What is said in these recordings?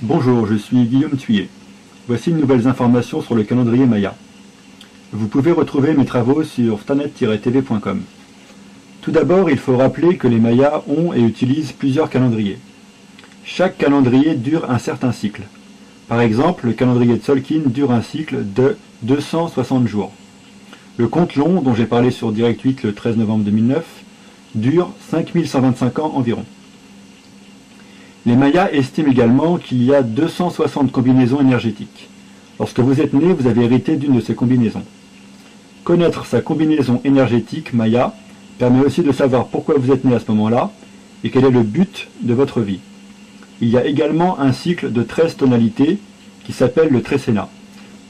Bonjour, je suis Guillaume Thuillet. Voici de nouvelles informations sur le calendrier Maya. Vous pouvez retrouver mes travaux sur stanet-tv.com. Tout d'abord, il faut rappeler que les Mayas ont et utilisent plusieurs calendriers. Chaque calendrier dure un certain cycle. Par exemple, le calendrier Tzolk'in dure un cycle de 260 jours. Le compte long, dont j'ai parlé sur Direct 8 le 13 novembre 2009, dure 5125 ans environ. Les Mayas estiment également qu'il y a 260 combinaisons énergétiques. Lorsque vous êtes né, vous avez hérité d'une de ces combinaisons. Connaître sa combinaison énergétique Maya permet aussi de savoir pourquoi vous êtes né à ce moment-là et quel est le but de votre vie. Il y a également un cycle de 13 tonalités qui s'appelle le Tresena.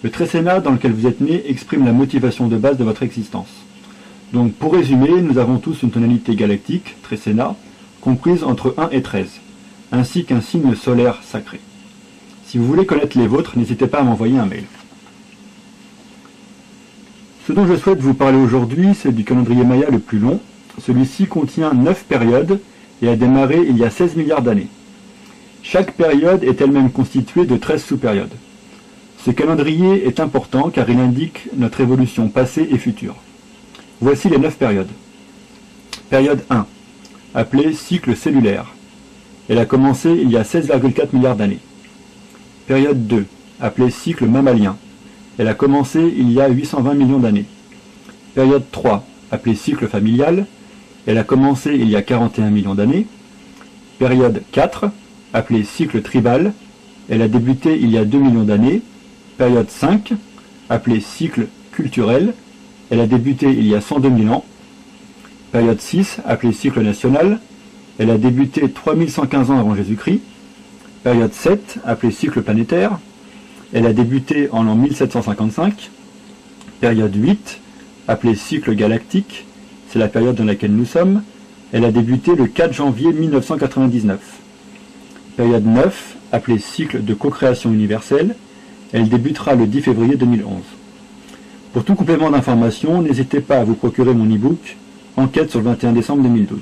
Le Tresena dans lequel vous êtes né exprime la motivation de base de votre existence. Donc pour résumer, nous avons tous une tonalité galactique, Tresena, comprise entre 1 et 13, ainsi qu'un signe solaire sacré. Si vous voulez connaître les vôtres, n'hésitez pas à m'envoyer un mail. Ce dont je souhaite vous parler aujourd'hui, c'est du calendrier Maya le plus long. Celui-ci contient 9 périodes et a démarré il y a 16 milliards d'années. Chaque période est elle-même constituée de 13 sous-périodes. Ce calendrier est important car il indique notre évolution passée et future. Voici les 9 périodes. Période 1, appelée cycle cellulaire. Elle a commencé il y a 16,4 milliards d'années. Période 2, appelée cycle mammalien. Elle a commencé il y a 820 millions d'années. Période 3, appelée cycle familial. Elle a commencé il y a 41 millions d'années. Période 4, appelée cycle tribal. Elle a débuté il y a 2 millions d'années. Période 5, appelée cycle culturel. Elle a débuté il y a 102 000 ans. Période 6, appelée cycle national. Elle a débuté 3115 ans avant Jésus-Christ. Période 7, appelée cycle planétaire. Elle a débuté en l'an 1755. Période 8, appelée cycle galactique. C'est la période dans laquelle nous sommes. Elle a débuté le 4 janvier 1999. Période 9, appelée cycle de co-création universelle. Elle débutera le 10 février 2011. Pour tout complément d'information, n'hésitez pas à vous procurer mon e-book Enquête sur le 21 décembre 2012.